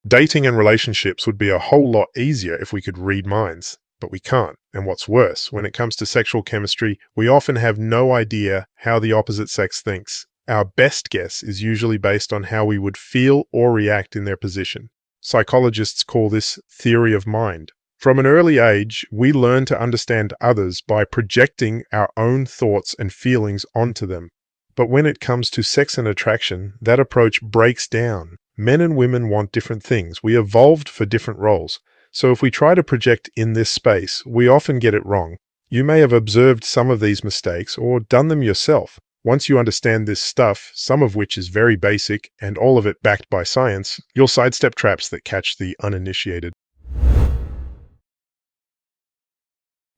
Dating and relationships would be a whole lot easier if we could read minds, but we can't. And what's worse, when it comes to sexual chemistry, we often have no idea how the opposite sex thinks. Our best guess is usually based on how we would feel or react in their position. Psychologists call this theory of mind. From an early age, we learn to understand others by projecting our own thoughts and feelings onto them. But when it comes to sex and attraction, that approach breaks down. Men and women want different things. We evolved for different roles. So if we try to project in this space, we often get it wrong. You may have observed some of these mistakes or done them yourself. Once you understand this stuff, some of which is very basic and all of it backed by science, you'll sidestep traps that catch the uninitiated.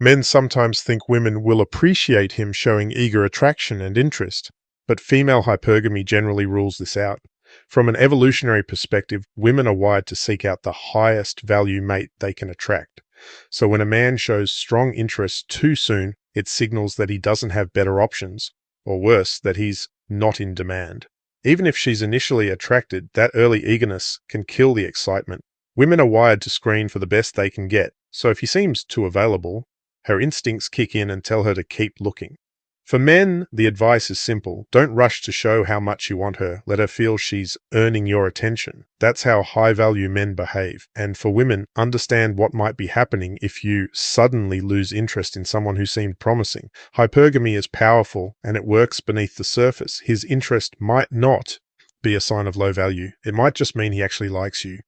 Men sometimes think women will appreciate him showing eager attraction and interest, but female hypergamy generally rules this out. From an evolutionary perspective, women are wired to seek out the highest value mate they can attract. So when a man shows strong interest too soon, it signals that he doesn't have better options, or worse, that he's not in demand. Even if she's initially attracted, that early eagerness can kill the excitement. Women are wired to screen for the best they can get, so if he seems too available, her instincts kick in and tell her to keep looking. For men, the advice is simple. Don't rush to show how much you want her. Let her feel she's earning your attention. That's how high-value men behave. And for women, understand what might be happening if you suddenly lose interest in someone who seemed promising. Hypergamy is powerful, and it works beneath the surface. His interest might not be a sign of low value. It might just mean he actually likes you.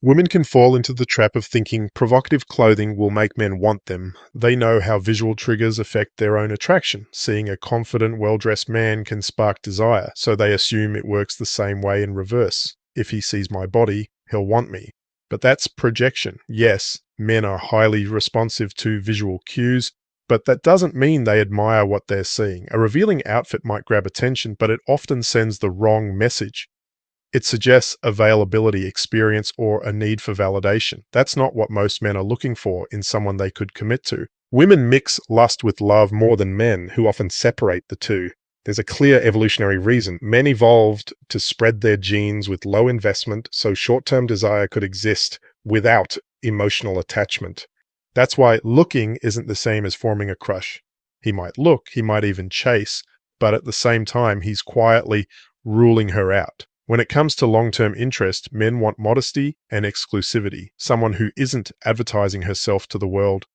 Women can fall into the trap of thinking provocative clothing will make men want them. They know how visual triggers affect their own attraction. Seeing a confident, well-dressed man can spark desire, so they assume it works the same way in reverse. If he sees my body, he'll want me. But that's projection. Yes, men are highly responsive to visual cues, but that doesn't mean they admire what they're seeing. A revealing outfit might grab attention, but it often sends the wrong message. It suggests availability, experience, or a need for validation. That's not what most men are looking for in someone they could commit to. Women mix lust with love more than men, who often separate the two. There's a clear evolutionary reason. Men evolved to spread their genes with low investment, so short-term desire could exist without emotional attachment. That's why looking isn't the same as forming a crush. He might look, he might even chase, but at the same time, he's quietly ruling her out. When it comes to long-term interest, men want modesty and exclusivity, someone who isn't advertising herself to the world.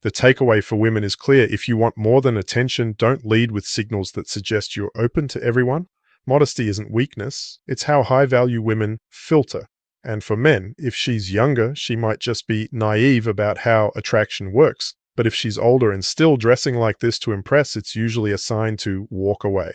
The takeaway for women is clear. If you want more than attention, don't lead with signals that suggest you're open to everyone. Modesty isn't weakness, it's how high-value women filter. And for men, if she's younger, she might just be naive about how attraction works. But if she's older and still dressing like this to impress, it's usually a sign to walk away.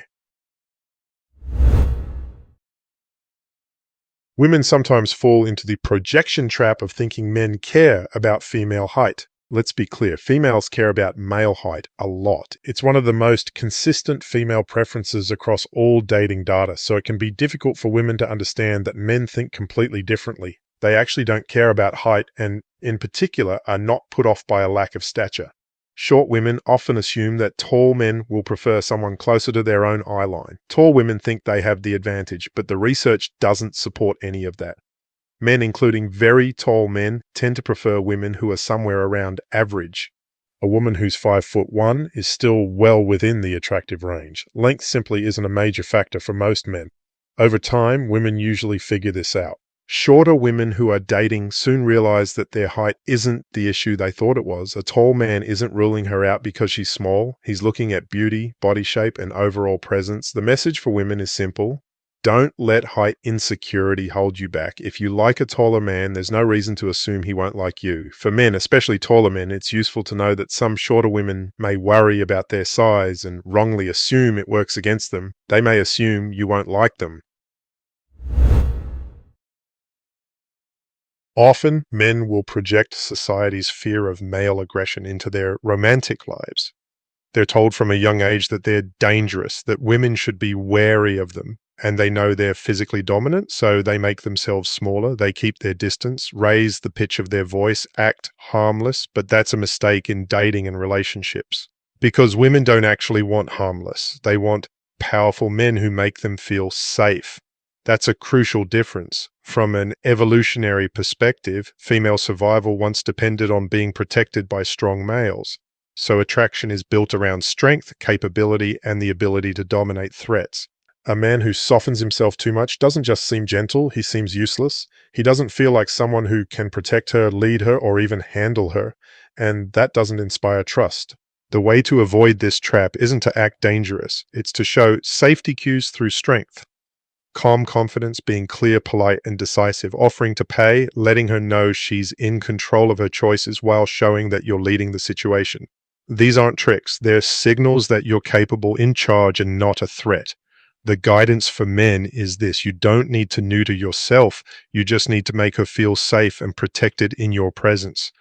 Women sometimes fall into the projection trap of thinking men care about female height. Let's be clear, females care about male height a lot. It's one of the most consistent female preferences across all dating data, so it can be difficult for women to understand that men think completely differently. They actually don't care about height and, in particular, are not put off by a lack of stature. Short women often assume that tall men will prefer someone closer to their own eye line. Tall women think they have the advantage, but the research doesn't support any of that. Men, including very tall men, tend to prefer women who are somewhere around average. A woman who's 5'1" is still well within the attractive range. Length simply isn't a major factor for most men. Over time, women usually figure this out. Shorter women who are dating soon realize that their height isn't the issue they thought it was. A tall man isn't ruling her out because she's small. He's looking at beauty, body shape, and overall presence. The message for women is simple. Don't let height insecurity hold you back. If you like a taller man, there's no reason to assume he won't like you. For men, especially taller men, it's useful to know that some shorter women may worry about their size and wrongly assume it works against them. They may assume you won't like them. Often, men will project society's fear of male aggression into their romantic lives. They're told from a young age that they're dangerous, that women should be wary of them, and they know they're physically dominant, so they make themselves smaller, they keep their distance, raise the pitch of their voice, act harmless, but that's a mistake in dating and relationships. Because women don't actually want harmless, they want powerful men who make them feel safe. That's a crucial difference. From an evolutionary perspective, female survival once depended on being protected by strong males. So attraction is built around strength, capability, and the ability to dominate threats. A man who softens himself too much doesn't just seem gentle, he seems useless. He doesn't feel like someone who can protect her, lead her, or even handle her. And that doesn't inspire trust. The way to avoid this trap isn't to act dangerous, it's to show safety cues through strength. Calm confidence, being clear, polite, and decisive, offering to pay, letting her know she's in control of her choices while showing that you're leading the situation. These aren't tricks, they're signals that you're capable, in charge, and not a threat. The guidance for men is this: you don't need to neuter yourself, you just need to make her feel safe and protected in your presence.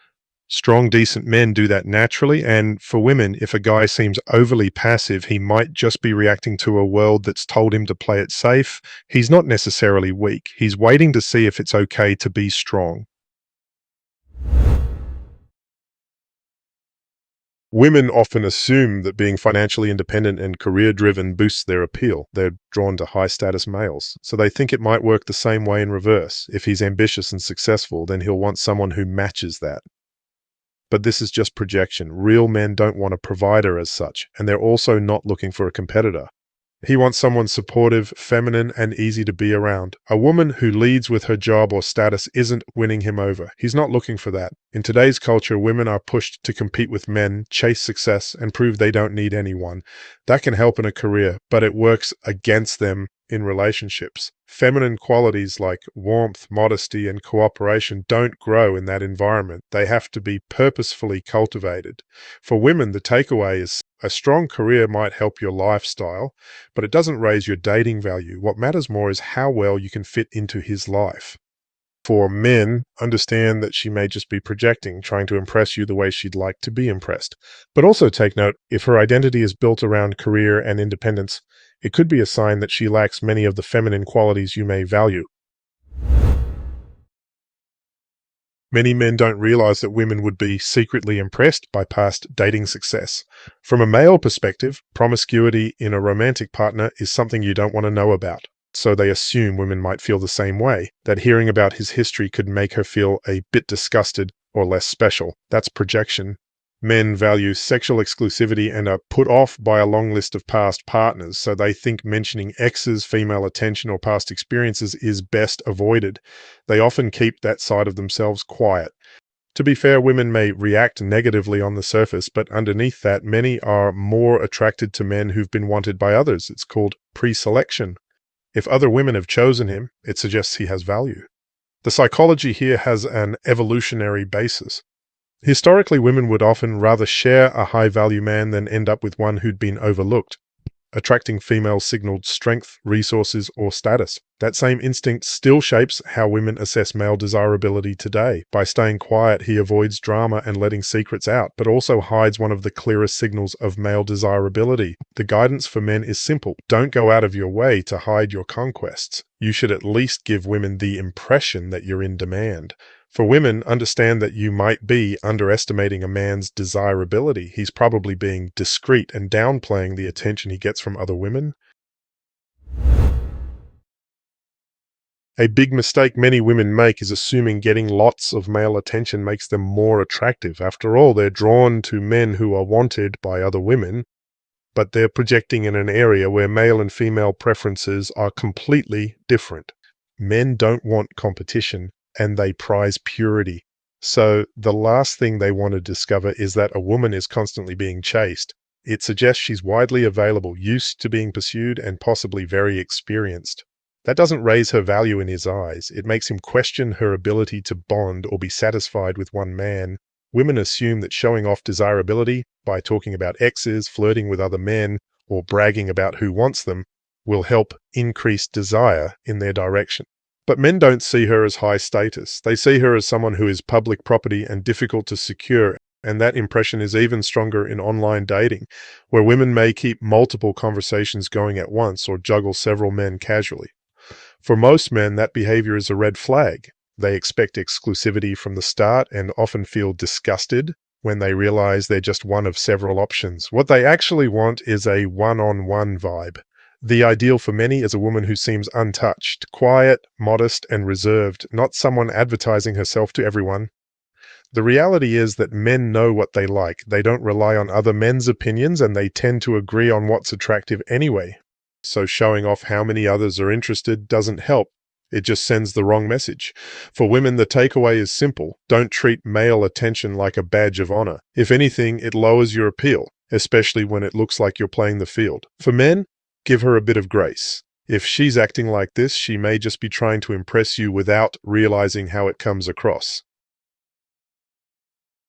Strong, decent men do that naturally, and for women, if a guy seems overly passive, he might just be reacting to a world that's told him to play it safe. He's not necessarily weak, he's waiting to see if it's okay to be strong. Women often assume that being financially independent and career-driven boosts their appeal. They're drawn to high-status males. So they think it might work the same way in reverse. If he's ambitious and successful, then he'll want someone who matches that. But this is just projection. Real men don't want a provider as such, and they're also not looking for a competitor. He wants someone supportive, feminine, and easy to be around. A woman who leads with her job or status isn't winning him over. He's not looking for that. In today's culture, women are pushed to compete with men, chase success, and prove they don't need anyone. That can help in a career, but it works against them in relationships. Feminine qualities like warmth, modesty, and cooperation don't grow in that environment. They have to be purposefully cultivated. For women, the takeaway is a strong career might help your lifestyle, but it doesn't raise your dating value. What matters more is how well you can fit into his life. For men, understand that she may just be projecting, trying to impress you the way she'd like to be impressed. But also take note, if her identity is built around career and independence, it could be a sign that she lacks many of the feminine qualities you may value. Many men don't realize that women would be secretly impressed by past dating success. From a male perspective, promiscuity in a romantic partner is something you don't want to know about. So they assume women might feel the same way, that hearing about his history could make her feel a bit disgusted or less special. That's projection. Men value sexual exclusivity and are put off by a long list of past partners, so they think mentioning exes, female attention, or past experiences is best avoided. They often keep that side of themselves quiet. To be fair, women may react negatively on the surface, but underneath that, many are more attracted to men who've been wanted by others. It's called pre-selection. If other women have chosen him, it suggests he has value. The psychology here has an evolutionary basis. Historically, women would often rather share a high-value man than end up with one who'd been overlooked. Attracting females signaled strength, resources, or status. That same instinct still shapes how women assess male desirability today. By staying quiet, he avoids drama and letting secrets out, but also hides one of the clearest signals of male desirability. The guidance for men is simple. Don't go out of your way to hide your conquests. You should at least give women the impression that you're in demand. For women, understand that you might be underestimating a man's desirability. He's probably being discreet and downplaying the attention he gets from other women. A big mistake many women make is assuming getting lots of male attention makes them more attractive. After all, they're drawn to men who are wanted by other women, but they're projecting in an area where male and female preferences are completely different. Men don't want competition, and they prize purity. So the last thing they want to discover is that a woman is constantly being chased. It suggests she's widely available, used to being pursued, and possibly very experienced. That doesn't raise her value in his eyes. It makes him question her ability to bond or be satisfied with one man. Women assume that showing off desirability by talking about exes, flirting with other men, or bragging about who wants them will help increase desire in their direction. But men don't see her as high status. They see her as someone who is public property and difficult to secure, and that impression is even stronger in online dating, where women may keep multiple conversations going at once or juggle several men casually. For most men, that behavior is a red flag. They expect exclusivity from the start and often feel disgusted when they realize they're just one of several options. What they actually want is a one-on-one vibe. The ideal for many is a woman who seems untouched, quiet, modest, and reserved, not someone advertising herself to everyone. The reality is that men know what they like. They don't rely on other men's opinions, and they tend to agree on what's attractive anyway. So showing off how many others are interested doesn't help. It just sends the wrong message. For women, the takeaway is simple. Don't treat male attention like a badge of honor. If anything, it lowers your appeal, especially when it looks like you're playing the field. For men, give her a bit of grace. If she's acting like this, she may just be trying to impress you without realizing how it comes across.